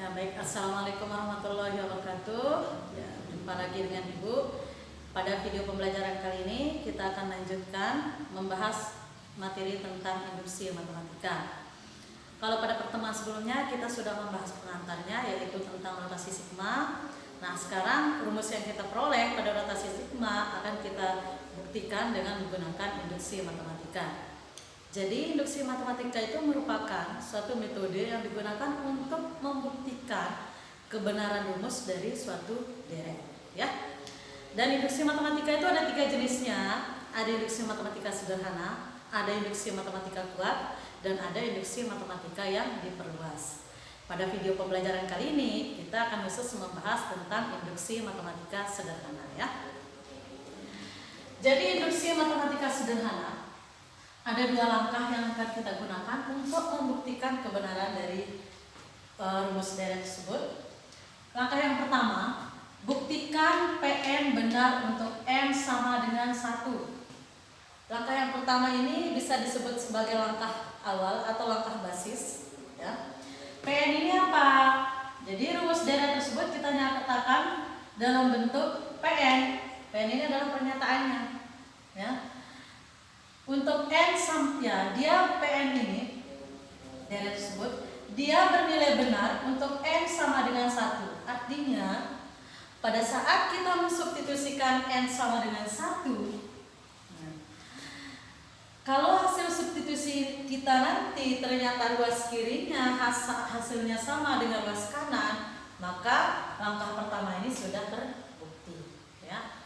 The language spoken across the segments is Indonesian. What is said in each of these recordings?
Ya baik, Assalamualaikum warahmatullahi wabarakatuh. Ya, jumpa lagi dengan Ibu. Pada video pembelajaran kali ini kita akan lanjutkan membahas materi tentang induksi matematika. Kalau pada pertemuan sebelumnya kita sudah membahas pengantarnya, yaitu tentang rotasi sigma. Nah, sekarang rumus yang kita peroleh pada rotasi sigma akan kita buktikan dengan menggunakan induksi matematika. Jadi induksi matematika itu merupakan suatu metode yang digunakan untuk membuktikan kebenaran rumus dari suatu deret, ya. Dan induksi matematika itu ada 3 jenisnya. Ada induksi matematika sederhana, ada induksi matematika kuat, dan ada induksi matematika yang diperluas. Pada video pembelajaran kali ini kita akan khusus membahas tentang induksi matematika sederhana, ya. Jadi induksi matematika sederhana ada 2 langkah yang akan kita gunakan untuk membuktikan kebenaran dari rumus deret tersebut. Langkah yang pertama, buktikan Pn benar untuk n sama dengan 1. Langkah yang pertama ini bisa disebut sebagai langkah awal atau langkah basis, ya. Pn ini apa? Jadi rumus deret tersebut kita nyatakan dalam bentuk Pn. Pn ini adalah pernyataannya, ya. Untuk n sampai dia Pn ini deret tersebut dia bernilai benar untuk n sama dengan 1. Artinya pada saat kita mensubstitusikan n sama dengan 1, kalau hasil substitusi kita nanti ternyata ruas kirinya hasilnya sama dengan ruas kanan, maka langkah pertama ini sudah terbukti, ya.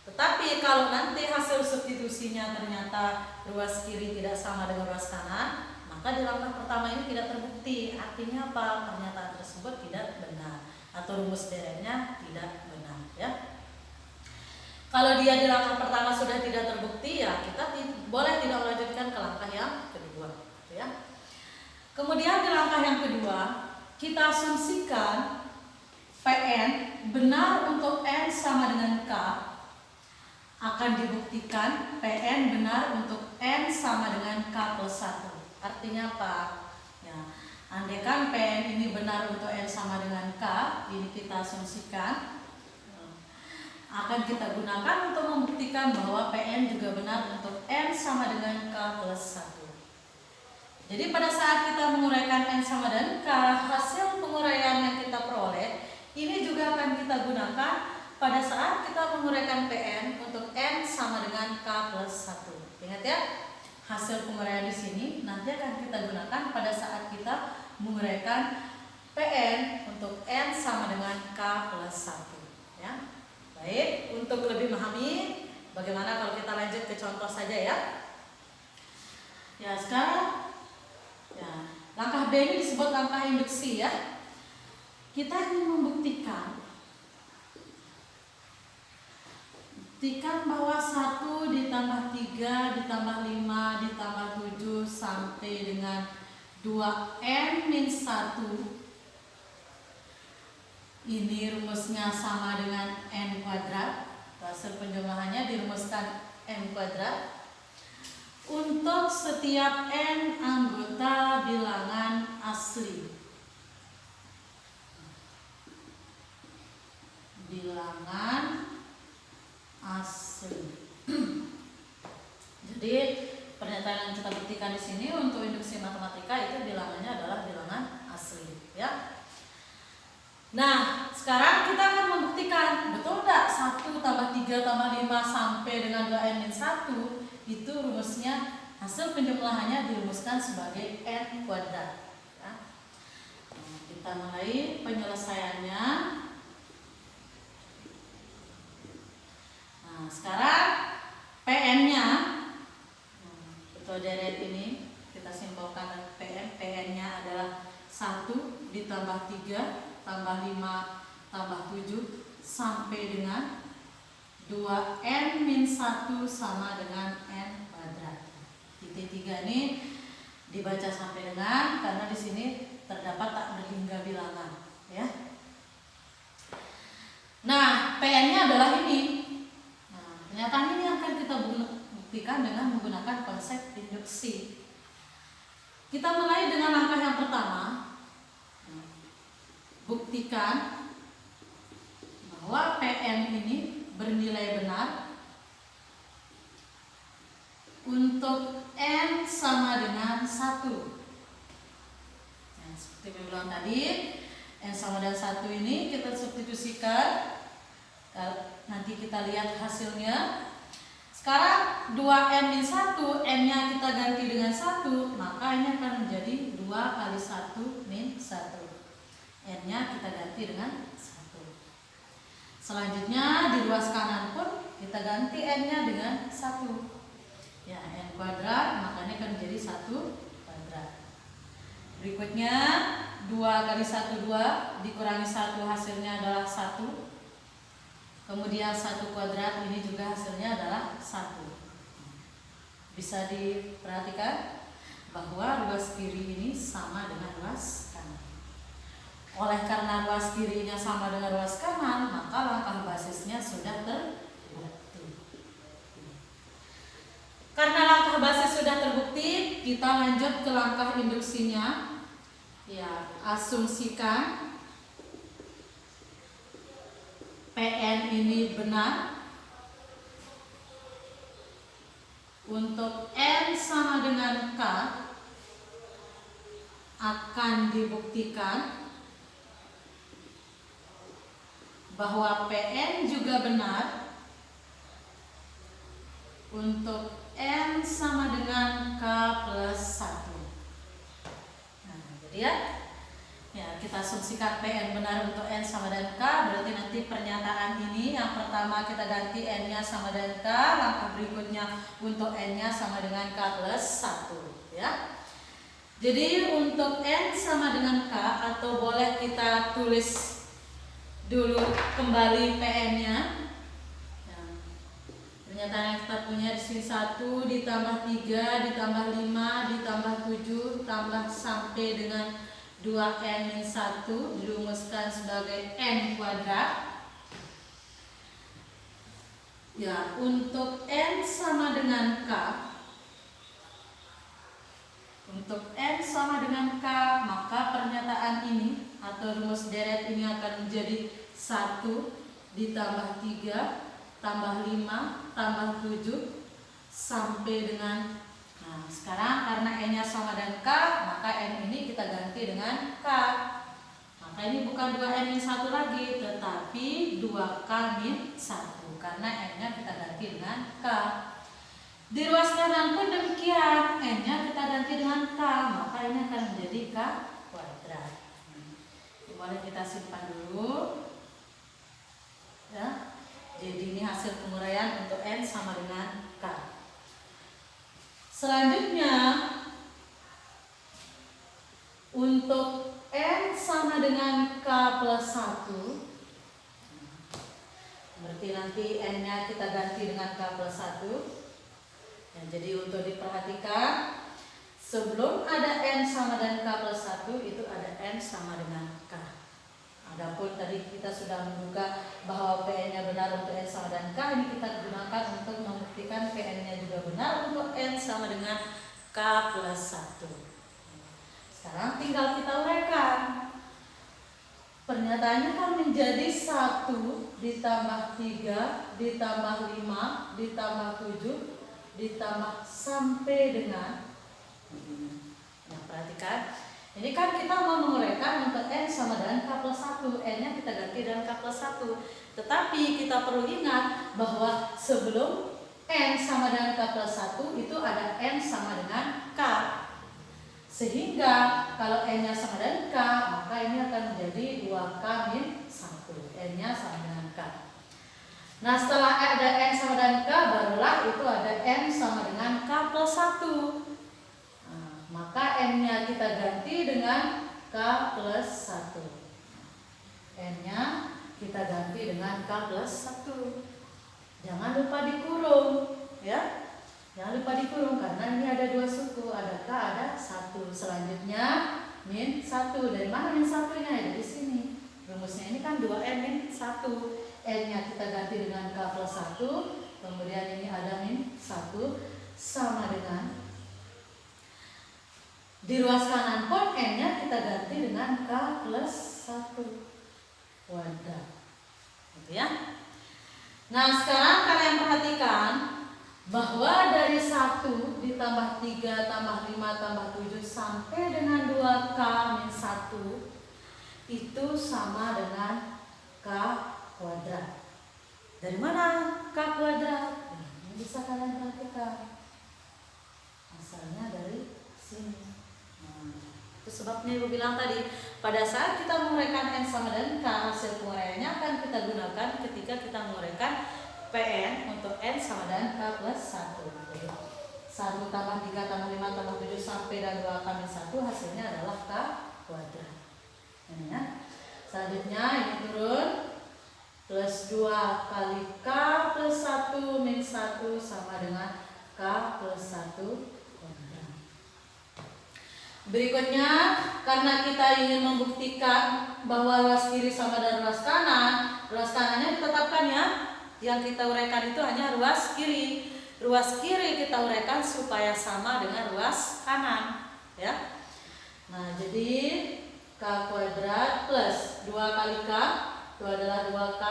Tetapi kalau nanti hasil substitusinya ternyata ruas kiri tidak sama dengan ruas kanan, maka di langkah pertama ini tidak terbukti. Artinya apa? Pernyataan tersebut tidak benar atau rumus deretnya tidak benar, ya. Kalau dia di langkah pertama sudah tidak terbukti, ya kita boleh tidak melanjutkan ke langkah yang kedua, ya. Kemudian di langkah yang kedua kita asumsikan Pn benar untuk n sama dengan k. Akan dibuktikan Pn benar untuk n sama dengan k plus 1. Artinya apa? Ya, andaikan Pn ini benar untuk n sama dengan k, ini kita asumsikan, akan kita gunakan untuk membuktikan bahwa Pn juga benar untuk n sama dengan k plus 1. Jadi pada saat kita menguraikan n sama dengan k, hasil penguraian yang kita peroleh ini juga akan kita gunakan pada saat kita menguraikan Pn untuk n sama dengan k plus 1. Ingat ya, hasil penguraian di sini nanti akan kita gunakan pada saat kita menguraikan Pn untuk n sama dengan k plus 1, ya. Baik, untuk lebih memahami bagaimana kalau kita lanjut ke contoh saja, ya. Ya, sekarang ya, langkah B ini disebut langkah induksi, ya. Kita ingin membuktikan bahwa 1 ditambah 3 ditambah 5 ditambah 7 sampai dengan 2n min 1 ini rumusnya sama dengan n kuadrat. Hasil penjumlahannya dirumuskan n kuadrat untuk setiap n anggota bilangan asli. Bilangan asli. Jadi pernyataan yang kita buktikan di sini untuk induksi matematika itu bilangannya adalah bilangan asli, ya. Nah, sekarang kita akan membuktikan betul enggak 1 tambah 3 tambah 5 sampai dengan 2n min 1 itu rumusnya hasil penjumlahannya dirumuskan sebagai n kuadrat, ya. Nah, kita mulai penyelesaiannya. Nah, sekarang Pn-nya atau deret ini kita simpulkan Pn-nya adalah 1 ditambah 3 tambah 5 tambah 7 sampai dengan 2n min 1 sama dengan n kuadrat. Titik 3 ini dibaca sampai dengan, karena di sini terdapat tak berhingga bilangan, ya. Nah, Pn-nya adalah ini. Pernyataan ini akan kita buktikan dengan menggunakan konsep induksi. Kita mulai dengan langkah yang pertama. buktikan bahwa PN ini bernilai benar untuk N sama dengan 1. Nah, seperti yang bilang tadi, N sama dengan 1 ini kita substitusikan. Nanti kita lihat hasilnya. Sekarang 2N min 1, N-nya kita ganti dengan 1, maka ini akan menjadi 2 kali 1 min 1. N-nya kita ganti dengan 1. Selanjutnya di ruas kanan pun kita ganti N-nya dengan 1. Ya, N kuadrat, makanya akan menjadi 1 kuadrat. Berikutnya 2 kali 1, 2, dikurangi 1 hasilnya adalah 1. Kemudian 1 kuadrat ini juga hasilnya adalah 1. Bisa diperhatikan bahwa ruas kiri ini sama dengan ruas kanan. Oleh karena ruas kirinya sama dengan ruas kanan, maka langkah basisnya sudah terbukti. Karena langkah basis sudah terbukti, kita lanjut ke langkah induksinya. Ya, asumsikan PN ini benar untuk N sama dengan K, akan dibuktikan bahwa PN juga benar untuk N sama dengan K plus 1. Nah, jadi ya kita asumsikan PN benar untuk N sama dengan K, berarti nanti pernyataan ini yang pertama kita ganti N-nya sama dengan K, langkah berikutnya untuk N-nya sama dengan K plus 1, ya. Jadi untuk N sama dengan K, atau boleh kita tulis dulu kembali PN-nya. Pernyataan yang kita punya di sini 1 ditambah 3 ditambah 5 ditambah 7 tambah sampai dengan 2N min 1 dirumuskan sebagai N kuadrat. Ya, untuk N sama dengan K, untuk N sama dengan K, maka pernyataan ini atau rumus deret ini akan menjadi 1 ditambah 3 tambah 5 tambah 7 sampai dengan, nah sekarang karena N-nya sama dengan K, maka N ini kita ganti dengan K. Maka ini bukan 2N min 1 lagi, tetapi 2K min 1, karena N-nya kita ganti dengan K. Di ruas kanan pun demikian, N-nya kita ganti dengan K, maka ini akan menjadi K kuadrat. Boleh kita simpan dulu, ya. Jadi ini hasil penguraian untuk N sama dengan K. Selanjutnya untuk N sama dengan K plus 1, berarti nanti N-nya kita ganti dengan K plus 1. Ya, jadi untuk diperhatikan, sebelum ada N sama dengan K plus 1, itu ada N sama dengan K. Adapun tadi kita sudah menduga bahwa PN-nya benar untuk N sama dengan K, ini kita gunakan untuk membuktikan PN-nya juga benar untuk N sama dengan K plus 1. Sekarang tinggal kita uraikan. Pernyataannya kan menjadi 1 ditambah 3 ditambah 5 ditambah 7 ditambah sampai dengan, nah perhatikan, ini kan kita mau menguraikan untuk N sama dengan K plus 1, N-nya kita ganti dengan K plus 1. Tetapi kita perlu ingat bahwa sebelum N sama dengan K plus 1 itu ada N sama dengan K. Sehingga kalau N-nya sama dengan K, maka ini akan menjadi 2K min 1, N-nya sama dengan K. Nah setelah ada N sama dengan K, barulah itu ada N sama dengan K plus 1. Maka N-nya kita ganti dengan K plus 1. N-nya kita ganti dengan K plus 1. Jangan lupa dikurung, ya. Jangan lupa dikurung karena ini ada 2 suku, ada K, ada 1. Selanjutnya min 1. Dari mana min 1-nya? Ya dari sini. Rumusnya ini kan 2N min 1. N-nya kita ganti dengan K plus 1. Kemudian ini ada min 1 sama dengan Di ruas kanan pun N-nya kita ganti dengan K plus 1 kuadrat. Gitu ya. Nah, sekarang kalian perhatikan bahwa dari 1 ditambah 3 tambah 5 tambah 7 sampai dengan 2K min 1 itu sama dengan K kuadrat. Dari mana K kuadrat? Ini bisa kalian perhatikan. Asalnya dari sini. Itu sebabnya Ibu bilang tadi, pada saat kita menguraikan N sama dengan K, hasil penguraiannya akan kita gunakan ketika kita menguraikan Pn untuk N sama dengan K plus 1. Jadi 1 tambah 3 tambah 5 tambah 7 sampai dan 2K min 1 hasilnya adalah K kuadrat. Ini ya. Selanjutnya ini turun plus 2 kali K plus 1 min 1 sama dengan K plus 1 kuadrat. Berikutnya, karena kita ingin membuktikan bahwa ruas kiri sama dengan ruas kanannya ditetapkan ya. Yang kita uraikan itu hanya ruas kiri. Ruas kiri kita uraikan supaya sama dengan ruas kanan, ya. Nah, jadi K kuadrat plus 2 kali K, itu adalah 2K,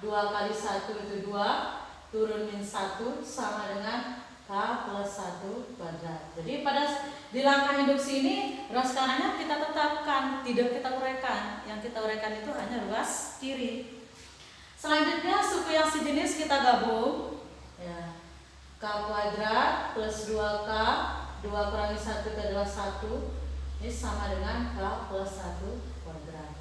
2 kali 1 itu 2, turun min 1 sama dengan K plus 1 kuadrat. Jadi di langkah induksi ini ruas kanannya kita tetapkan, tidak kita uraikan. Yang kita uraikan itu hanya ruas kiri. Selanjutnya suku yang sejenis kita gabung, ya. K kuadrat plus 2K, 2 kurangi 1 itu adalah 1, ini sama dengan K plus 1 kuadrat.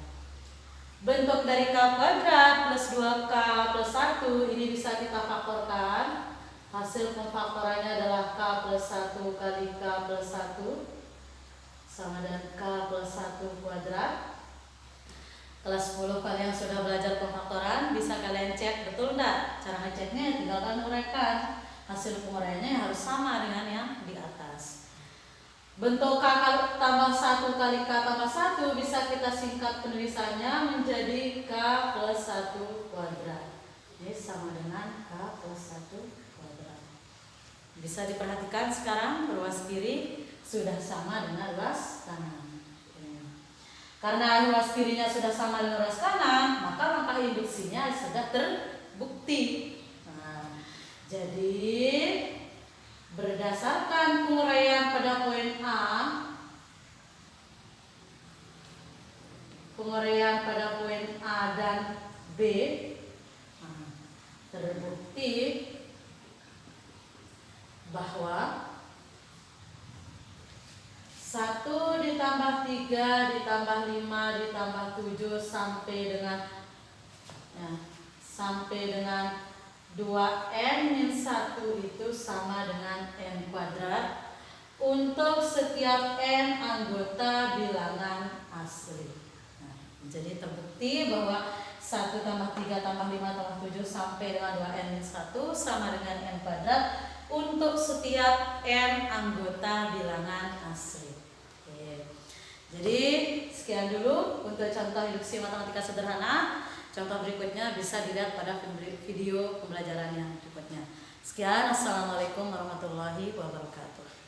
Bentuk dari K kuadrat plus 2K plus 1 ini bisa kita faktorkan. Hasil pemfaktorannya adalah K plus 1 kali K plus 1 sama dengan K plus 1 kuadrat. Kelas 10 kalian sudah belajar pemfaktoran, bisa kalian cek betul enggak? Cara ngeceknya tinggal kalian uraikan. Hasil penguraiannya harus sama dengan yang di atas. Bentuk K tambah 1 kali K tambah 1 bisa kita singkat penulisannya menjadi K plus 1 kuadrat. Ini sama dengan K plus 1 kuadrat. Bisa diperhatikan sekarang ruas kiri sudah sama dengan ruas kanan. Karena ruas kirinya sudah sama dengan ruas kanan, maka langkah induksinya sudah terbukti. Nah, jadi berdasarkan penguraian pada poin A, penguraian pada poin A dan B, terbukti bahwa 1 ditambah 3 ditambah 5 ditambah 7 sampai dengan 2N min 1 itu sama dengan N kuadrat untuk setiap N anggota bilangan asli. Nah, jadi terbukti bahwa 1 tambah 3 tambah 5 tambah 7 sampai dengan 2N min 1 sama dengan N kuadrat untuk setiap N anggota bilangan asli. Jadi sekian dulu untuk contoh induksi matematika sederhana. Contoh berikutnya bisa dilihat pada video pembelajaran yang berikutnya. Sekian, assalamualaikum warahmatullahi wabarakatuh.